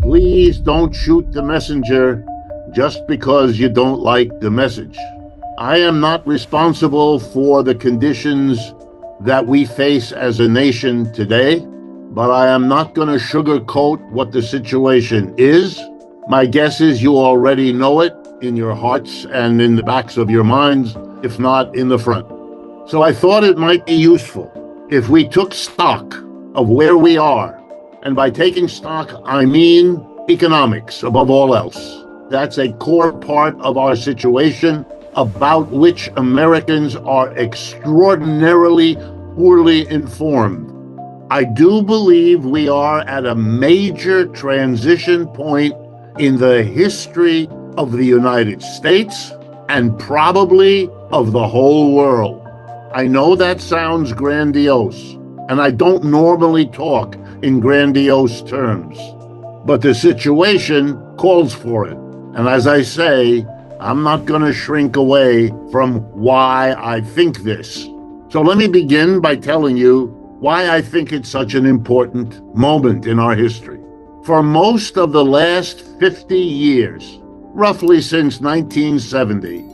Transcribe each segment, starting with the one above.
Please don't shoot the messenger just because you don't like the message. I am not responsible for the conditions that we face as a nation today, but I am not going to sugarcoat what the situation is. My guess is you already know it in your hearts and in the backs of your minds, if not in the front. So I thought it might be useful if we took stock of where we are. And by taking stock, I mean economics above all else. That's a core part of our situation about which Americans are extraordinarily poorly informed. I do believe we are at a major transition point in the history of the United States and probably of the whole world. I know that sounds grandiose, and I don't normally talk in grandiose terms, but the situation calls for it. And as I say, I'm not going to shrink away from why I think this. So let me begin by telling you why I think it's such an important moment in our history. For most of the last 50 years, roughly since 1970,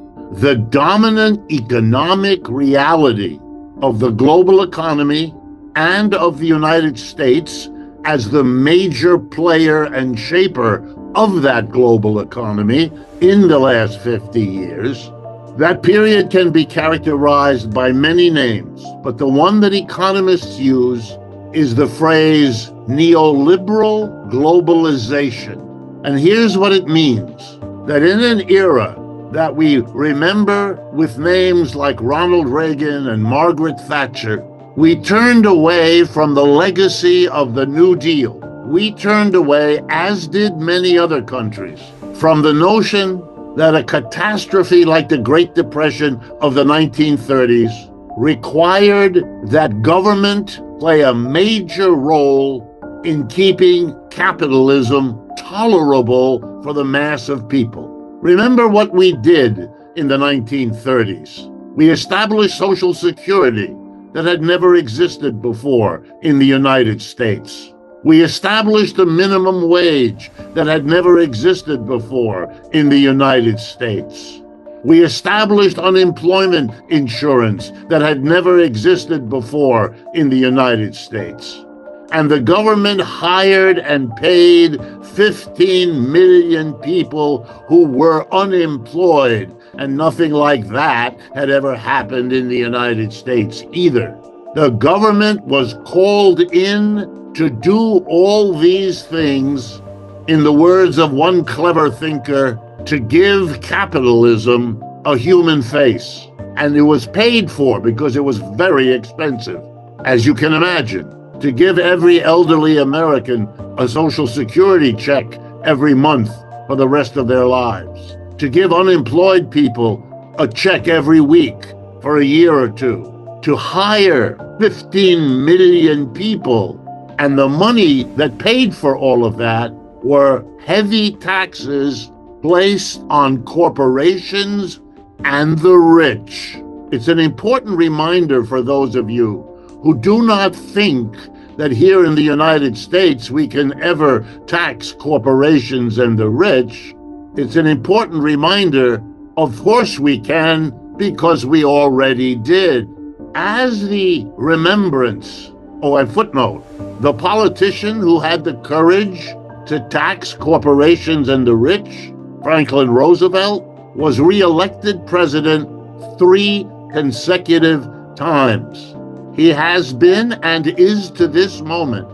the dominant economic reality of the global economy and of the United States as the major player and shaper of that global economy in the last 50 years, that period can be characterized by many names, but the one that economists use is the phrase neoliberal globalization. And here's what it means, that in an era that we remember with names like Ronald Reagan and Margaret Thatcher, we turned away from the legacy of the New Deal. We turned away, as did many other countries, from the notion that a catastrophe like the Great Depression of the 1930s required that government play a major role in keeping capitalism tolerable for the mass of people. Remember what we did in the 1930s. We established Social Security that had never existed before in the United States. We established a minimum wage that had never existed before in the United States. We established unemployment insurance that had never existed before in the United States. And the government hired and paid 15 million people who were unemployed, and nothing like that had ever happened in the United States either. The government was called in to do all these things, in the words of one clever thinker, to give capitalism a human face. And it was paid for because it was very expensive, as you can imagine. To give every elderly American a Social Security check every month for the rest of their lives. To give unemployed people a check every week for a year or two. To hire 15 million people. And the money that paid for all of that were heavy taxes placed on corporations and the rich. It's an important reminder for those of you who do not think that here in the United States we can ever tax corporations and the rich. It's an important reminder, of course we can, because we already did. As the remembrance, and footnote, the politician who had the courage to tax corporations and the rich, Franklin Roosevelt, was reelected president 3 consecutive times. He has been and is to this moment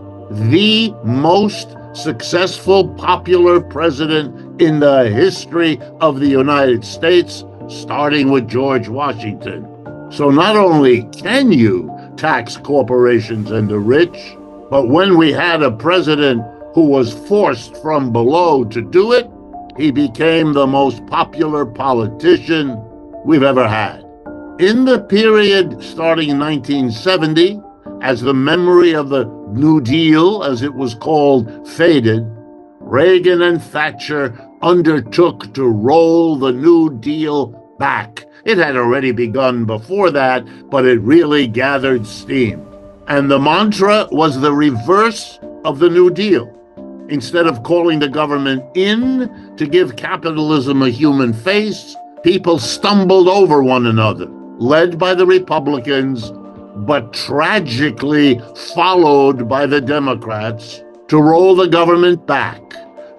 the most successful popular president in the history of the United States, starting with George Washington. So not only can you tax corporations and the rich, but when we had a president who was forced from below to do it, he became the most popular politician we've ever had. In the period starting in 1970, as the memory of the New Deal, as it was called, faded, Reagan and Thatcher undertook to roll the New Deal back. It had already begun before that, but it really gathered steam. And the mantra was the reverse of the New Deal. Instead of calling the government in to give capitalism a human face, people stumbled over one another, led by the Republicans, but tragically followed by the Democrats, to roll the government back,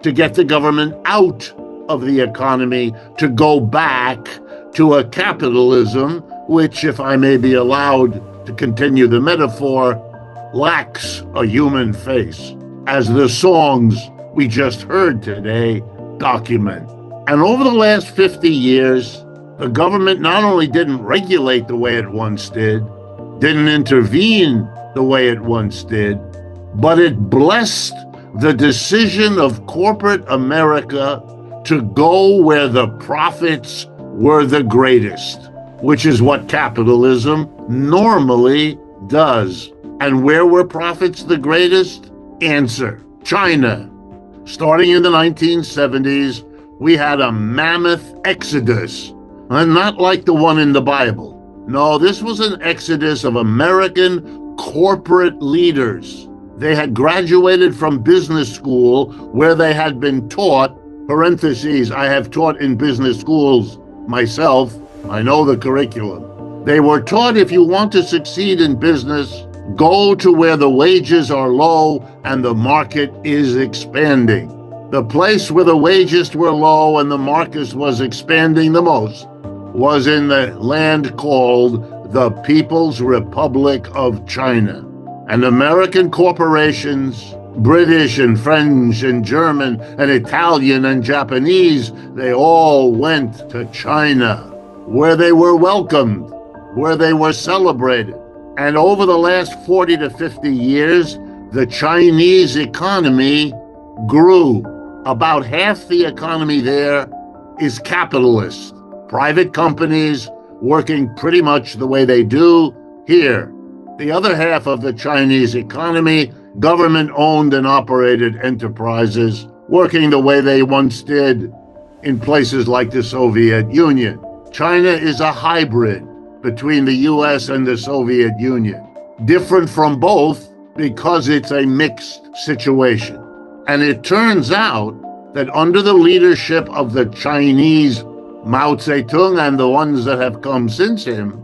to get the government out of the economy, to go back to a capitalism which, if I may be allowed to continue the metaphor, lacks a human face, as the songs we just heard today document. And over the last 50 years, the government not only didn't regulate the way it once did, didn't intervene the way it once did, but it blessed the decision of corporate America to go where the profits were the greatest, which is what capitalism normally does. And where were profits the greatest? Answer: China. Starting in the 1970s, we had a mammoth exodus, and not like the one in the Bible. No, this was an exodus of American corporate leaders. They had graduated from business school where they had been taught, parentheses, I have taught in business schools myself, I know the curriculum. They were taught, if you want to succeed in business, go to where the wages are low and the market is expanding. The place where the wages were low and the market was expanding the most was in the land called the People's Republic of China. And American corporations, British and French and German and Italian and Japanese, they all went to China, where they were welcomed, where they were celebrated. And over the last 40 to 50 years, the Chinese economy grew. About half the economy there is capitalist. Private companies working pretty much the way they do here. The other half of the Chinese economy, government-owned and operated enterprises working the way they once did in places like the Soviet Union. China is a hybrid between the US and the Soviet Union, different from both because it's a mixed situation. And it turns out that under the leadership of the Chinese Mao Zedong and the ones that have come since him,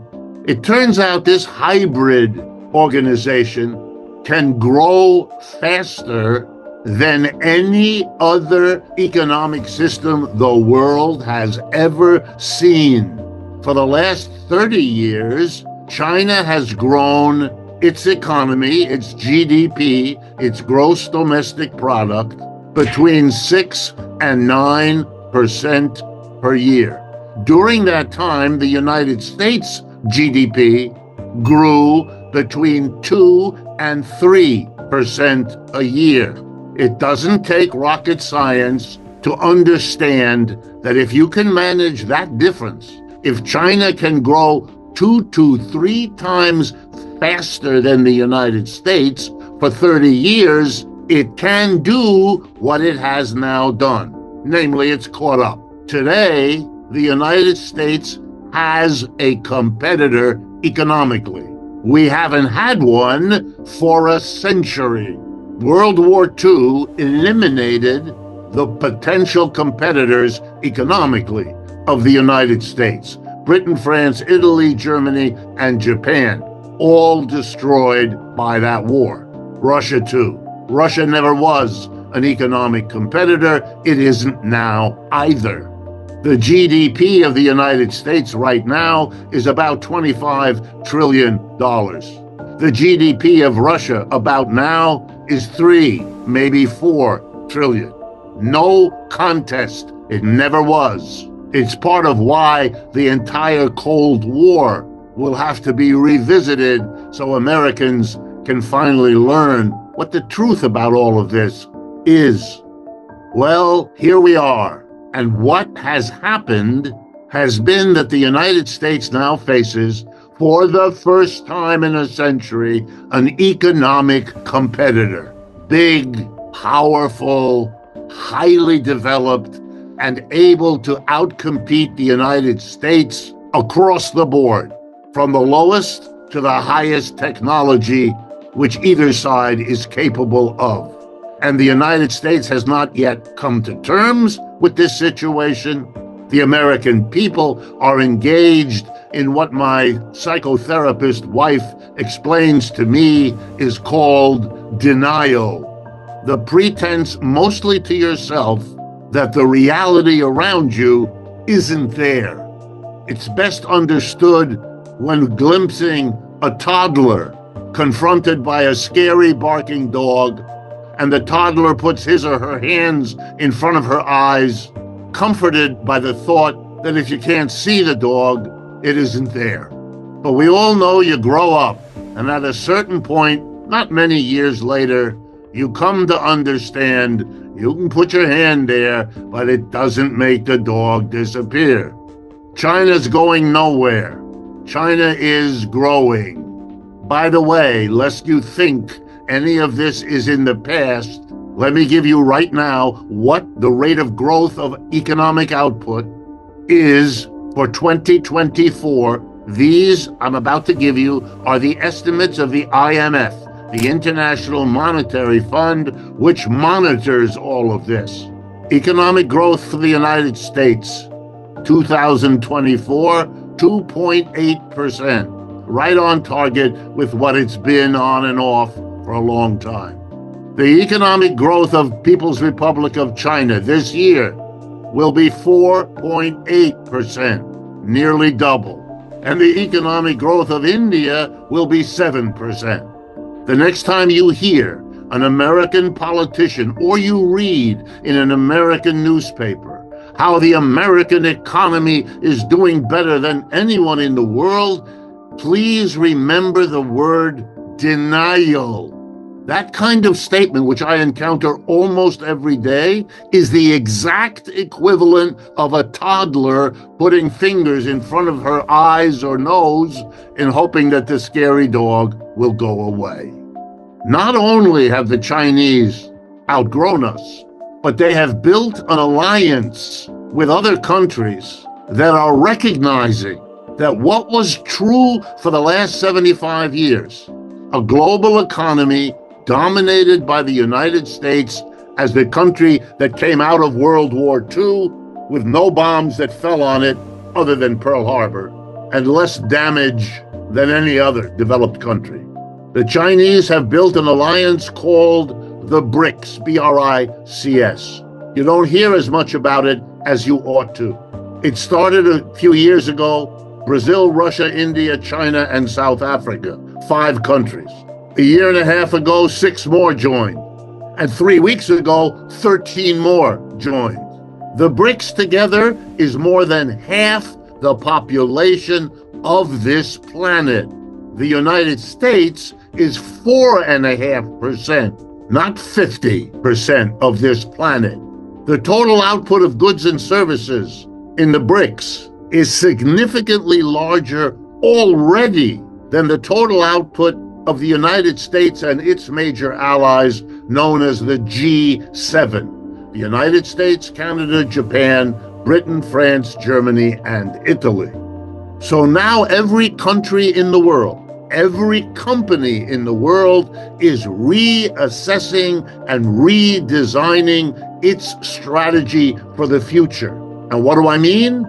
it turns out this hybrid organization can grow faster than any other economic system the world has ever seen. For the last 30 years, China has grown its economy, its GDP, its gross domestic product, between 6 and 9% per year. During that time, the United States GDP grew between 2 and 3% a year. It doesn't take rocket science to understand that if you can manage that difference, if China can grow 2 to 3 times faster than the United States for 30 years, it can do what it has now done. Namely, it's caught up. Today, the United States has a competitor economically. We haven't had one for a century. World War II eliminated the potential competitors economically of the United States. Britain, France, Italy, Germany, and Japan, all destroyed by that war. Russia too. Russia never was an economic competitor. It isn't now either. The GDP of the United States right now is about $25 trillion. The GDP of Russia about now is 3, maybe 4 trillion. No contest. It never was. It's part of why the entire Cold War will have to be revisited so Americans can finally learn what the truth about all of this is. Well, here we are. And what has happened has been that the United States now faces, for the first time in a century, an economic competitor. Big, powerful, highly developed, and able to outcompete the United States across the board, from the lowest to the highest technology which either side is capable of. And the United States has not yet come to terms with this situation. The American people are engaged in what my psychotherapist wife explains to me is called denial. The pretense, mostly to yourself, that the reality around you isn't there. It's best understood when glimpsing a toddler confronted by a scary barking dog, and the toddler puts his or her hands in front of her eyes, comforted by the thought that if you can't see the dog, it isn't there. But we all know you grow up, and at a certain point, not many years later, you come to understand you can put your hand there, but it doesn't make the dog disappear. China's going nowhere. China is growing. By the way, lest you think any of this is in the past, let me give you right now what the rate of growth of economic output is for 2024. These I'm about to give you are the estimates of the IMF, the International Monetary Fund, which monitors all of this. Economic growth for the United States, 2024, 2.8%, right on target with what it's been on and off for a long time. The economic growth of People's Republic of China this year will be 4.8%, nearly double. And the economic growth of India will be 7%. The next time you hear an American politician or you read in an American newspaper how the American economy is doing better than anyone in the world, please remember the word denial. That kind of statement, which I encounter almost every day, is the exact equivalent of a toddler putting fingers in front of her eyes or nose and hoping that the scary dog will go away. Not only have the Chinese outgrown us, but they have built an alliance with other countries that are recognizing that what was true for the last 75 years, a global economy dominated by the United States as the country that came out of World War II with no bombs that fell on it other than Pearl Harbor, and less damage than any other developed country. The Chinese have built an alliance called the BRICS, B-R-I-C-S. You don't hear as much about it as you ought to. It started a few years ago, Brazil, Russia, India, China, and South Africa, 5 countries. A year and a half ago, 6 more joined. And 3 weeks ago, 13 more joined. The BRICS together is more than half the population of this planet. The United States is 4.5%, not 50% of this planet. The total output of goods and services in the BRICS is significantly larger already than the total output of the United States and its major allies known as the G7. The United States, Canada, Japan, Britain, France, Germany, and Italy. So now every country in the world, every company in the world is reassessing and redesigning its strategy for the future. And what do I mean?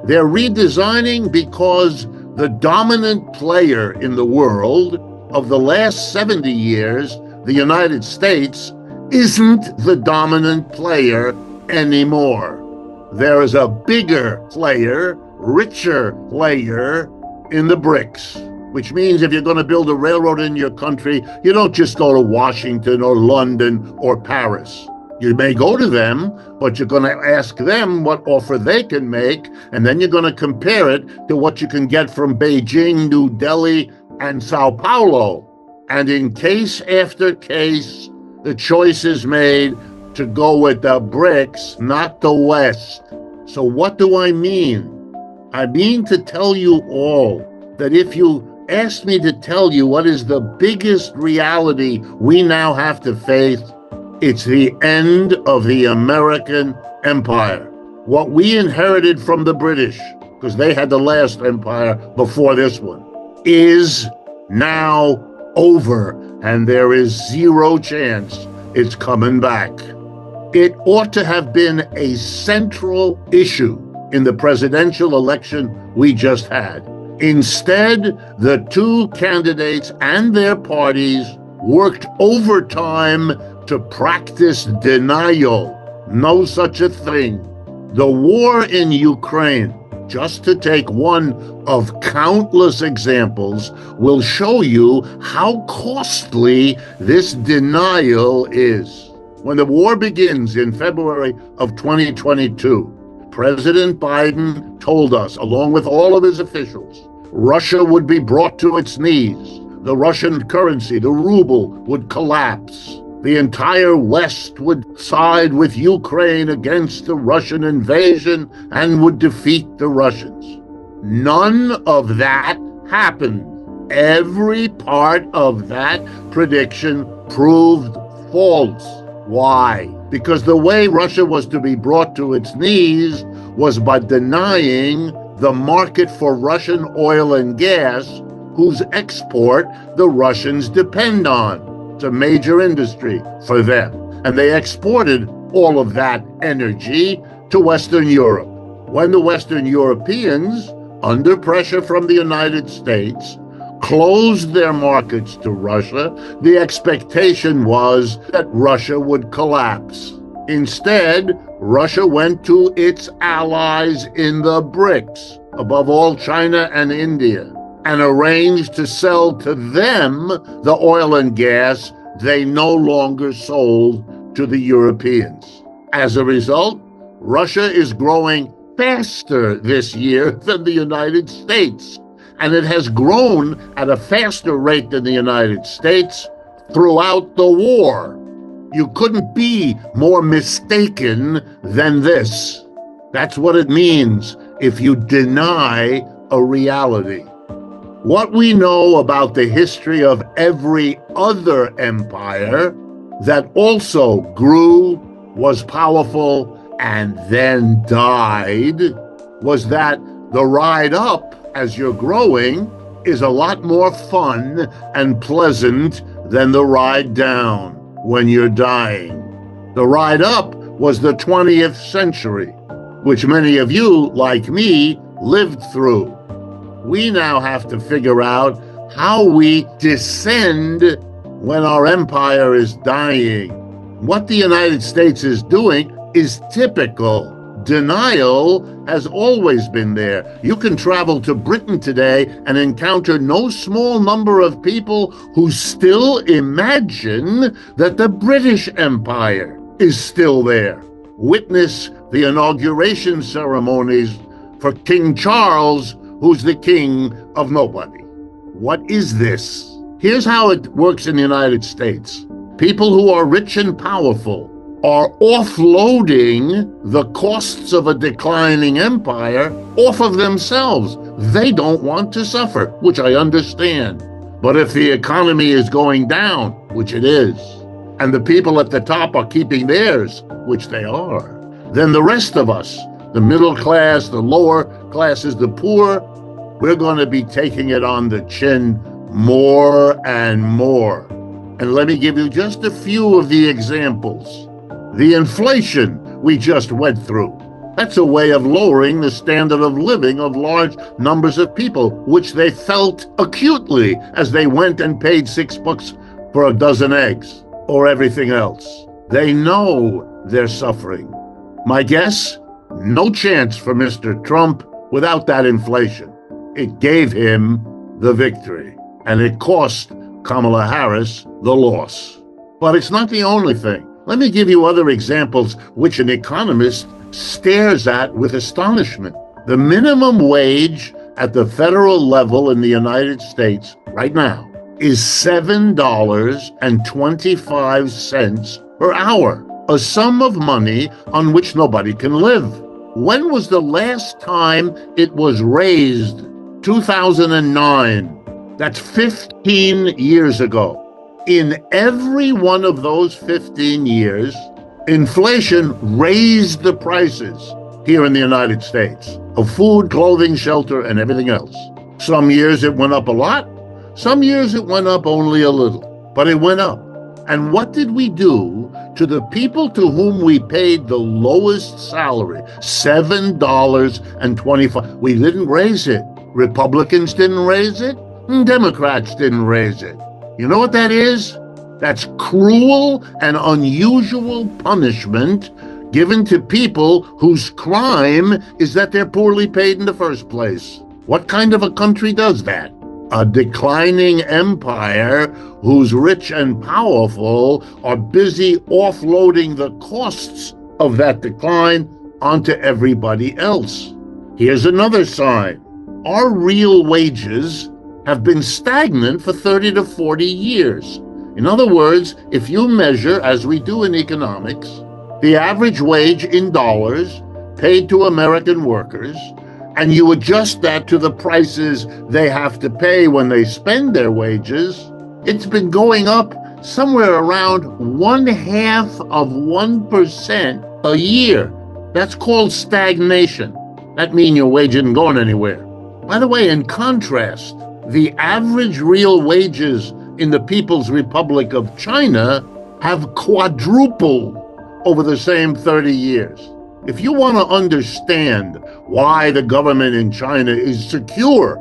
They're redesigning because the dominant player in the world of the last 70 years, the United States, isn't the dominant player anymore. There is a bigger player, richer player in the BRICS, which means if you're going to build a railroad in your country, you don't just go to Washington or London or Paris. You may go to them, but you're going to ask them what offer they can make, and then you're going to compare it to what you can get from Beijing, New Delhi, and Sao Paulo. And in case after case, the choice is made to go with the BRICS, not the West. So what do I mean? I mean to tell you all that if you asked me to tell you what is the biggest reality we now have to face, it's the end of the American empire. What we inherited from the British, because they had the last empire before this one, is now over, and there is zero chance It's coming back. It ought to have been a central issue in the presidential election we just had. Instead, the two candidates and their parties worked overtime to practice denial. No such a thing. The war in Ukraine, just to take one of countless examples, will show you how costly this denial is. When the war begins in February of 2022, President Biden told us, along with all of his officials, Russia would be brought to its knees. The Russian currency, the ruble, would collapse. The entire West would side with Ukraine against the Russian invasion and would defeat the Russians. None of that happened. Every part of that prediction proved false. Why? Because the way Russia was to be brought to its knees was by denying the market for Russian oil and gas, whose export the Russians depend on. It's a major industry for them. And they exported all of that energy to Western Europe. When the Western Europeans, under pressure from the United States, closed their markets to Russia, the expectation was that Russia would collapse. Instead, Russia went to its allies in the BRICS, above all China and India, and arranged to sell to them the oil and gas they no longer sold to the Europeans. As a result, Russia is growing faster this year than the United States, and it has grown at a faster rate than the United States throughout the war. You couldn't be more mistaken than this. That's what it means if you deny a reality. What we know about the history of every other empire that also grew, was powerful, and then died was that the ride up as you're growing is a lot more fun and pleasant than the ride down when you're dying. The ride up was the 20th century, which many of you, like me, lived through. We now have to figure out how we descend when our empire is dying. What the United States is doing is typical. Denial has always been there. You can travel to Britain today and encounter no small number of people who still imagine that the British Empire is still there. Witness the inauguration ceremonies for King Charles, who's the king of nobody. What is this? Here's how it works in the United States. People who are rich and powerful are offloading the costs of a declining empire off of themselves. They don't want to suffer, which I understand. But if the economy is going down, which it is, and the people at the top are keeping theirs, which they are, then the rest of us, the middle class, the lower classes, the poor, we're going to be taking it on the chin more and more. And let me give you just a few of the examples. The inflation we just went through, that's a way of lowering the standard of living of large numbers of people, which they felt acutely as they went and paid $6 for a dozen eggs or everything else. They know they're suffering. My guess, no chance for Mr. Trump without that inflation. It gave him the victory, and it cost Kamala Harris the loss. But it's not the only thing. Let me give you other examples which an economist stares at with astonishment. The minimum wage at the federal level in the United States right now is $7.25 per hour, a sum of money on which nobody can live. When was the last time it was raised? 2009. That's 15 years ago. In every one of those 15 years, inflation raised the prices here in the United States of food, clothing, shelter, and everything else. Some years it went up a lot. Some years it went up only a little, but it went up. And what did we do to the people to whom we paid the lowest salary? $7.25. We didn't raise it. Republicans didn't raise it. Democrats didn't raise it. You know what that is? That's cruel and unusual punishment given to people whose crime is that they're poorly paid in the first place. What kind of a country does that? A declining empire whose rich and powerful are busy offloading the costs of that decline onto everybody else. Here's another sign. Our real wages have been stagnant for 30 to 40 years. In other words, if you measure, as we do in economics, the average wage in dollars paid to American workers, and you adjust that to the prices they have to pay when they spend their wages, it's been going up somewhere around 0.5% a year. That's called stagnation. That means your wage isn't going anywhere. By the way, in contrast, the average real wages in the People's Republic of China have quadrupled over the same 30 years. If you want to understand why the government in China is secure,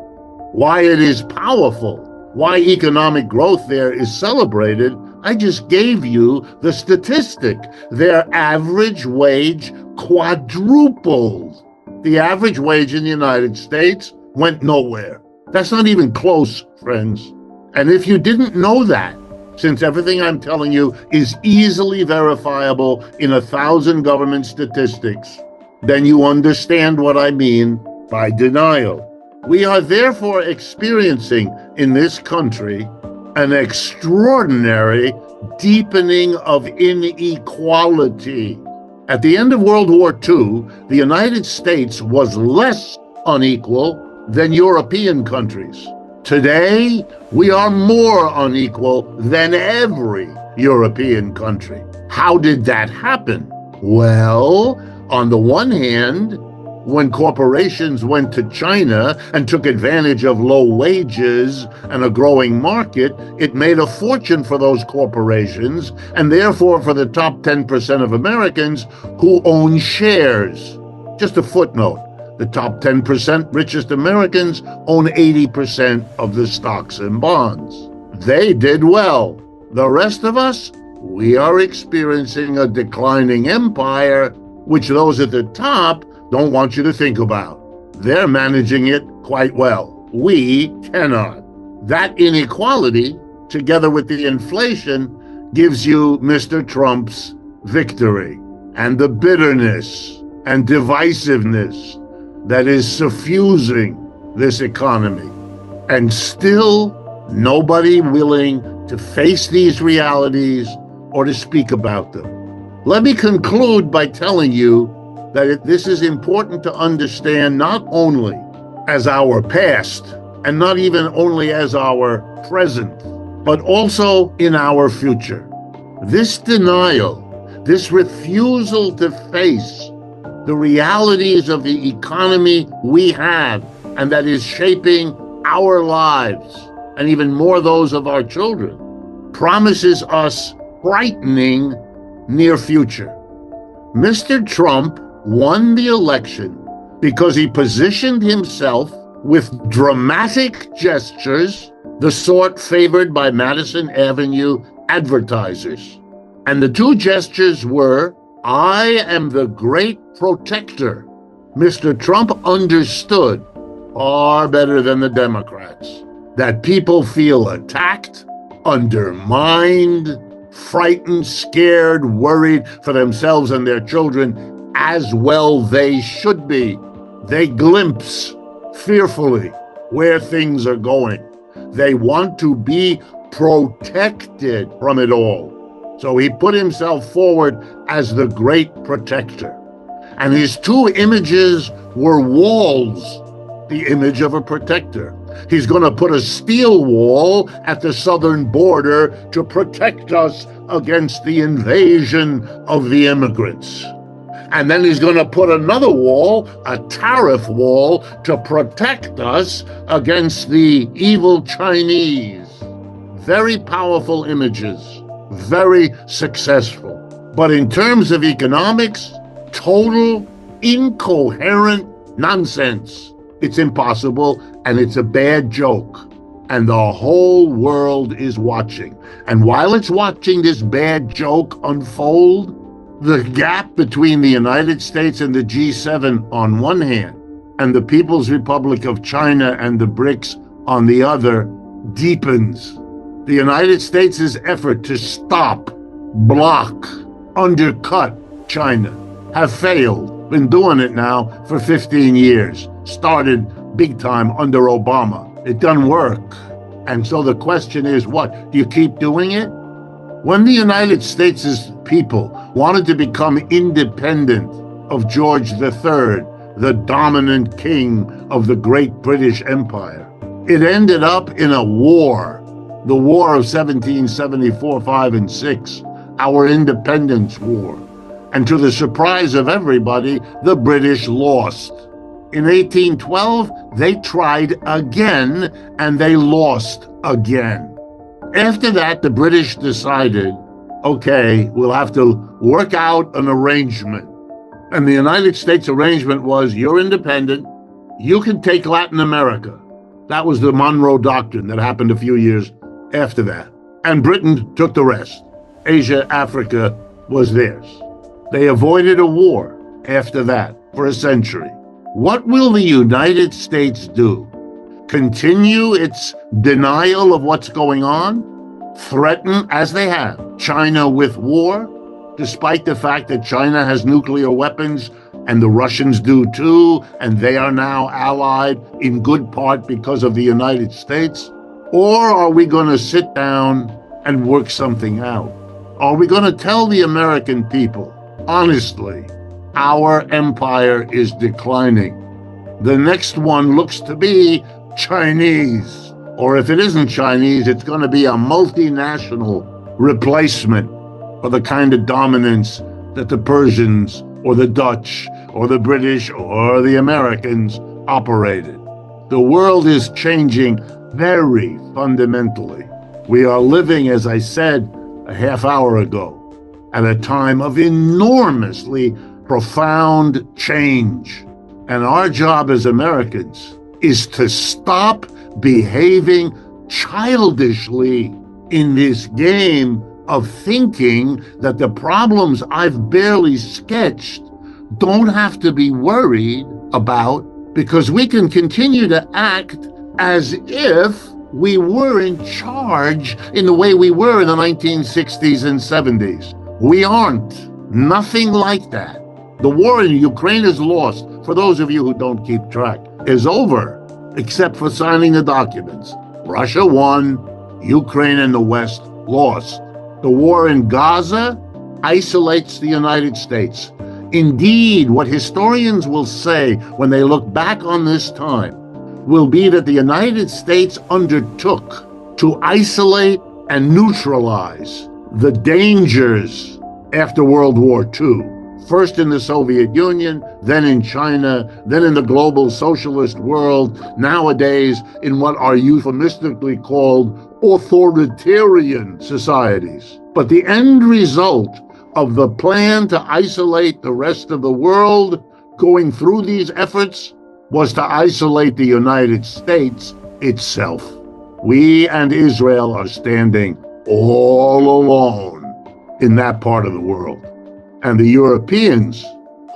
why it is powerful, why economic growth there is celebrated, I just gave you the statistic. Their average wage quadrupled. The average wage in the United States went nowhere. That's not even close, friends. And if you didn't know that, since everything I'm telling you is easily verifiable in 1,000 government statistics, then you understand what I mean by denial. We are therefore experiencing in this country an extraordinary deepening of inequality. At the end of World War II, the United States was less unequal than European countries. Today, we are more unequal than every European country. How did that happen? Well, on the one hand, when corporations went to China and took advantage of low wages and a growing market, it made a fortune for those corporations and therefore for the top 10% of Americans who own shares. Just a footnote. The top 10% richest Americans own 80% of the stocks and bonds. They did well. The rest of us, we are experiencing a declining empire, which those at the top don't want you to think about. They're managing it quite well. We cannot. That inequality, together with the inflation, gives you Mr. Trump's victory and the bitterness and divisiveness that is suffusing this economy, and still nobody willing to face these realities or to speak about them. Let me conclude by telling you that this is important to understand not only as our past and not even only as our present, but also in our future. This denial, this refusal to face the realities of the economy we have and that is shaping our lives, and even more those of our children, promises us frightening near future. Mr. Trump won the election because he positioned himself with dramatic gestures, the sort favored by Madison Avenue advertisers. And the two gestures were, "I am the great protector." Mr. Trump understood far better than the Democrats that people feel attacked, undermined, frightened, scared, worried for themselves and their children, as well they should be. They glimpse fearfully where things are going. They want to be protected from it all. So he put himself forward as the great protector. And his two images were walls, the image of a protector. He's going to put a steel wall at the southern border to protect us against the invasion of the immigrants. And then he's going to put another wall, a tariff wall, to protect us against the evil Chinese. Very powerful images. very successful. But in terms of economics, total incoherent nonsense. It's impossible, and it's a bad joke. And the whole world is watching. And while it's watching this bad joke unfold, the gap between the United States and the G7 on one hand, and the People's Republic of China and the BRICS on the other, deepens. The United States' effort to stop, block, undercut China have failed. Been doing it now for 15 years. Started big time under Obama. It doesn't work. And so the question is, what? Do you keep doing it? When the United States' people wanted to become independent of George III, the dominant king of the great British Empire, it ended up in a war, the War of 1774, 5, and 6, our Independence War. And to the surprise of everybody, the British lost. In 1812, they tried again, and they lost again. After that, the British decided, okay, we'll have to work out an arrangement. And the United States arrangement was, you're independent, you can take Latin America. That was the Monroe Doctrine that happened a few years after that. And Britain took the rest. Asia, Africa was theirs. They avoided a war after that for a century. What will the United States do? Continue its denial of what's going on? Threaten, as they have, China with war, despite the fact that China has nuclear weapons and the Russians do too, and they are now allied in good part because of the United States? Or are we going to sit down and work something out? Are we going to tell the American people, honestly, our empire is declining? The next one looks to be Chinese. Or if it isn't Chinese, it's going to be a multinational replacement for the kind of dominance that the Persians or the Dutch or the British or the Americans operated. The world is changing very fundamentally. We are living, as I said a half hour ago, at a time of enormously profound change. And our job as Americans is to stop behaving childishly in this game of thinking that the problems I've barely sketched don't have to be worried about, because we can continue to act as if we were in charge in the way we were in the 1960s and 70s. We aren't. Nothing like that. The war in Ukraine is lost. For those of you who don't keep track, is over, except for signing the documents. Russia won, Ukraine and the West lost. The war in Gaza isolates the United States. Indeed, what historians will say when they look back on this time will be that the United States undertook to isolate and neutralize the dangers after World War II. First in the Soviet Union, then in China, then in the global socialist world, nowadays in what are euphemistically called authoritarian societies. But the end result of the plan to isolate the rest of the world going through these efforts was to isolate the United States itself. We and Israel are standing all alone in that part of the world. And the Europeans,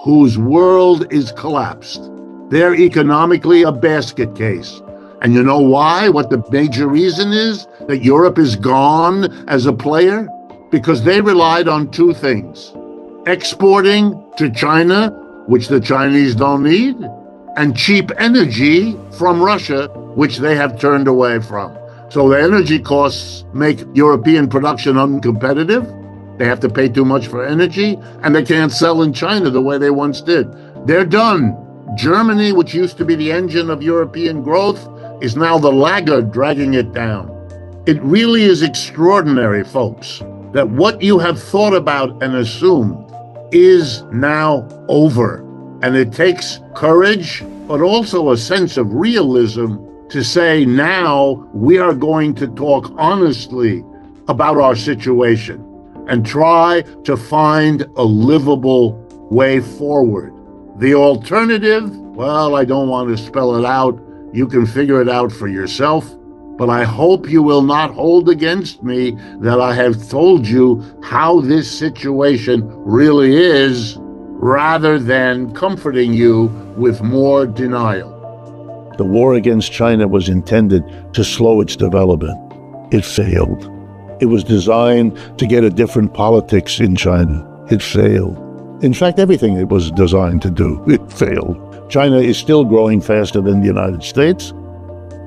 whose world is collapsed, they're economically a basket case. And you know why? What the major reason is that Europe is gone as a player? Because they relied on two things: exporting to China, which the Chinese don't need, and cheap energy from Russia, which they have turned away from. So the energy costs make European production uncompetitive. They have to pay too much for energy, and they can't sell in China the way they once did. They're done. Germany, which used to be the engine of European growth, is now the laggard dragging it down. It really is extraordinary, folks, that what you have thought about and assumed is now over. And it takes courage, but also a sense of realism to say, now we are going to talk honestly about our situation and try to find a livable way forward. The alternative, well, I don't want to spell it out. You can figure it out for yourself. But I hope you will not hold against me that I have told you how this situation really is, rather than comforting you with more denial. The war against China was intended to slow its development. It failed. It was designed to get a different politics in China. It failed. In fact, everything it was designed to do, it failed. China is still growing faster than the United States,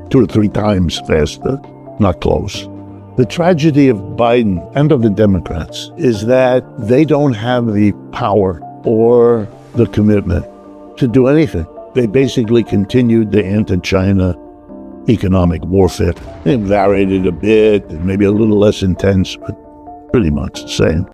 2 or 3 times faster, not close. The tragedy of Biden and of the Democrats is that they don't have the power or the commitment to do anything. They basically continued the anti-China economic warfare. They varied it a bit, maybe a little less intense, but pretty much the same.